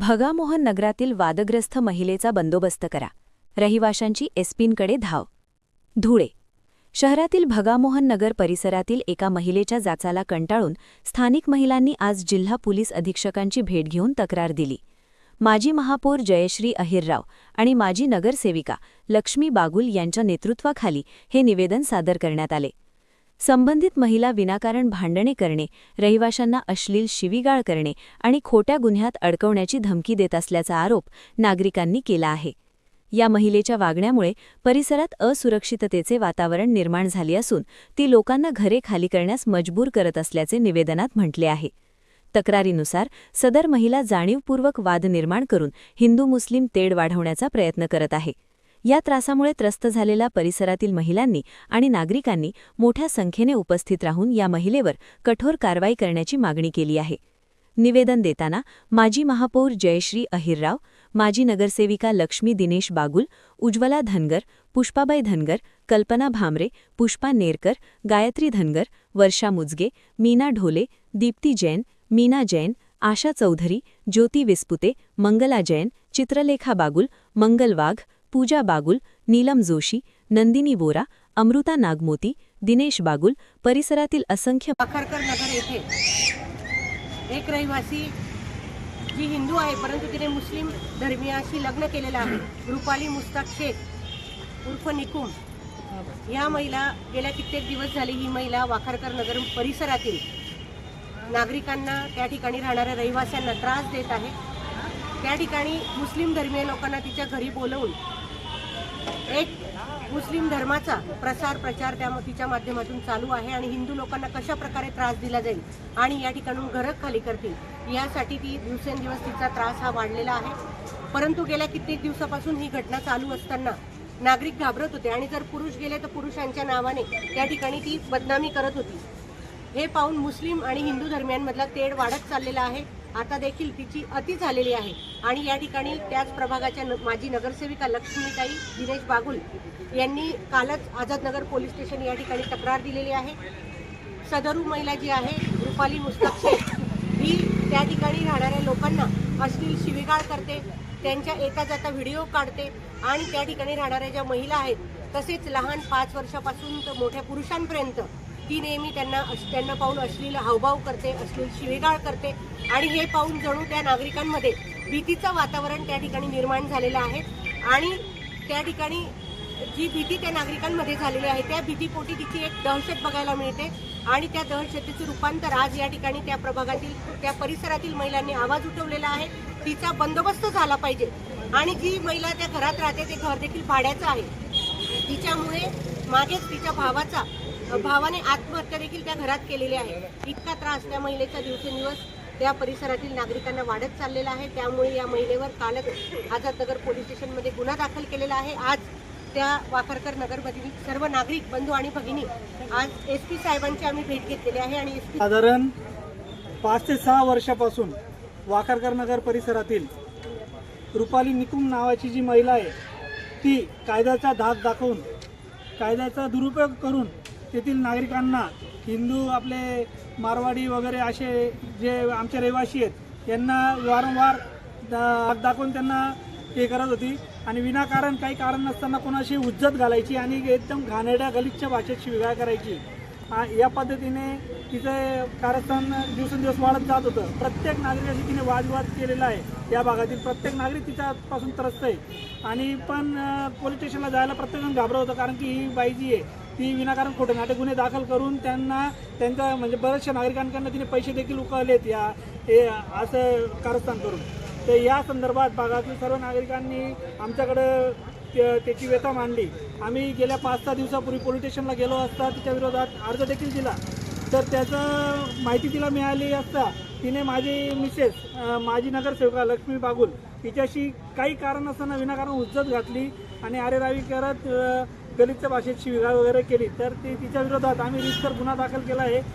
भगामोहन नगरातील वादग्रस्त महिलेचा बंदोबस्त करा. रहिवाशांची एसपींकडे धाव. धुळे शहरातील भगामोहन नगर परिसरातील एका महिलेच्या जाचाला कंटाळून स्थानिक महिलांनी आज जिल्हा पोलीस अधीक्षकांची भेट घेऊन तक्रार दिली. माजी महापौर जयश्री अहिरराव आणि माजी नगरसेविका लक्ष्मी बागुल यांच्या नेतृत्वाखाली हे निवेदन सादर करण्यात आले. संबंधित महिला विनाकारण भांडणे करणे, रहिवाशांना अश्लील शिवीगाळ करणे आणि खोट्या गुन्ह्यात अडकवण्याची धमकी देत असल्याचा आरोप नागरिकांनी केला आहे. या महिलेच्या वागण्यामुळे परिसरात असुरक्षिततेचे वातावरण निर्माण झाले असून ती लोकांना घरे खाली करण्यास मजबूर करत असल्याचे निवेदनात म्हटले आहे. तक्रारीनुसार सदर महिला जाणीवपूर्वक वाद निर्माण करून हिंदू मुस्लिम तेढ वाढवण्याचा प्रयत्न करत आहे. या त्रासामुळे त्रस्त झालेल्या परिसरातील महिलांनी आणि नागरिकांनी मोठ्या संख्येने उपस्थित राहून या महिलेवर कठोर कारवाई करण्याची मागणी केली आहे. निवेदन देताना माजी महापौर जयश्री अहिरराव, माजी नगरसेविका लक्ष्मी दिनेश बागुल, उज्ज्वला धनगर, पुष्पाबाई धनगर, कल्पना भामरे, पुष्पा नेरकर, गायत्री धनगर, वर्षा मुजगे, मीना ढोले, दीप्ती जैन, मीना जैन, आशा चौधरी, ज्योती विस्पुते, मंगला जैन, चित्रलेखा बागुल, मंगल वाघ, पूजा बागुल, नीलम जोशी, नंदिनी बोरा, अमृता नागमोती, दिनेश बागुल, परिसरातील असंख्य वाखारकर नगर येथे एक रहिवासी जी हिंदू आहे परंतु तिने मुस्लिम धर्मीयाशी लग्न केलेलं आहे, रुपाली मुस्ताक शेख उर्फ निकुम, या महिला गेल्या कित्येक दिवस झाली ही महिला वाखारकर नगर परिसरातील नागरिकांना, त्या ठिकाणी राहणाऱ्या रहिवाशांना त्रास देत आहे. त्या ठिकाणी मुस्लिम धर्मीय लोकांना तिच्या घरी बोलवून एक मुस्लिम धर्माचा प्रचार तिच्या माध्यमातून चालू आहे आणि हिंदू लोकांना कशा प्रकारे त्रास दिला जाईल आणि या ठिकाणून घरं खाली करतील यासाठी ती दिवसेंदिवस तिचा त्रास हा वाढलेला आहे. परंतु गेल्या कित्येक दिवसापासून ही घटना चालू असताना नागरिक घाबरत होते आणि जर पुरुष गेले तर पुरुषांच्या नावाने त्या ठिकाणी ती बदनामी करत होती. हे पाहून मुस्लिम आणि हिंदू धर्मियांमधला तेढ वाढत चाललेला आहे. आता देखील तिची अति झालेली आहे आणि या ठिकाणी त्याच प्रभागाच्या माजी नगरसेविका लक्ष्मीताई दिनेश बागुल यांनी कालच आझादनगर पोलीस स्टेशन या ठिकाणी तक्रार दिलेली आहे. सदरू महिला जी आहे रुपाली मुस्ताक शेख ही त्या ठिकाणी राहणाऱ्या लोकांना अश्लील शिवीगाळ करते, त्यांच्या येता जाता व्हिडिओ काढते आणि त्या ठिकाणी राहणाऱ्या ज्या महिला आहेत तसेच लहान 5 वर्षापासून तर मोठ्या पुरुषांपर्यंत ती नेहमी त्यांना पाहून अश्लील हावभाव करते, अश्लील शिवीगाळ करते आणि हे पाहून जणू त्या नागरिकांमध्ये भीतीचं वातावरण त्या ठिकाणी निर्माण झालेलं आहे आणि त्या ठिकाणी जी भीती त्या नागरिकांमध्ये झालेली आहे त्या भीतीपोटी तिची एक दहशत बघायला मिळते आणि त्या दहशतीचं रूपांतर आज या ठिकाणी त्या प्रभागातील, त्या परिसरातील महिलांनी आवाज उठवलेला आहे. तिचा बंदोबस्त झाला पाहिजे आणि जी महिला त्या घरात राहते ते घर देखील भाड्याचं आहे. तिच्यामुळे मागेच तिच्या भावाने आत्महत्या देखील त्या घरात केलेली आहे. इतका त्रास त्या महिलेचा दिवसेंदिवस त्या परिसरातील नागरिकांना वाढत चाललेला आहे. त्यामुळे या महिलेवर कालच आझादनगर पोलीस स्टेशनमध्ये गुन्हा दाखल केलेला आहे. आज त्या वाखारकर नगरमधील सर्व नागरिक बंधू आणि भगिनी आज एसपी साहेबांची आम्ही भेट घेतलेली आहे आणि साधारण 5 ते 6 वर्षापासून वाखारकर नगर परिसरातील रुपाली निकुम नावाची जी महिला आहे ती कायद्याचा धाक दाखवून, कायद्याचा दुरुपयोग करून तेथील नागरिकांना, हिंदू आपले मारवाडी वगैरे असे जे आमचे रहिवासी आहेत यांना वारंवार धाक दाखवून त्यांना हे करत होती आणि विनाकारण काही कारण नसताना कोणाशी उज्जत घालायची आणि एकदम घाणेरड्या गलिच्छ भाषेत शिवीगाळ करायची. या पद्धतीने तिचं कारस्थान दिवसेंदिवस वाढत जात होतं. प्रत्येक नागरिकाशी तिने वादविवाद केलेला आहे. या भागातील प्रत्येक नागरिक तिच्यापासून त्रस्त आहे आणि पण पोलीस स्टेशनला जायला प्रत्येकजण घाबरत होतं कारण की ही बाई जी आहे ती विनाकारण खोटे नाटे गुन्हे दाखल करून त्यांच्या म्हणजे बऱ्याचशा नागरिकांकडून तिने पैसे देखील उकळलेत हे असं कारस्थान करून. तर या संदर्भात भागातील सर्व नागरिकांनी आमच्याकडं त्याची व्यथा मांडली. आम्ही गेल्या 5-6 दिवसापूर्वी पोलीस स्टेशनला गेलो असता तिच्या विरोधात अर्ज देखील दिला. तर त्याचं माहिती तिला मिळाली असता तिने माझी मिसेस माजी नगरसेविका लक्ष्मी बागुल तिच्याशी काही कारण नसताना विनाकारण उज्जत घातली आणि आरेरावी करत गलिच्छ भाषेत शिवीगाळ वगैरे केली. तर तिच्या विरोधात आम्ही रितसर गुन्हा दाखल केला आहे.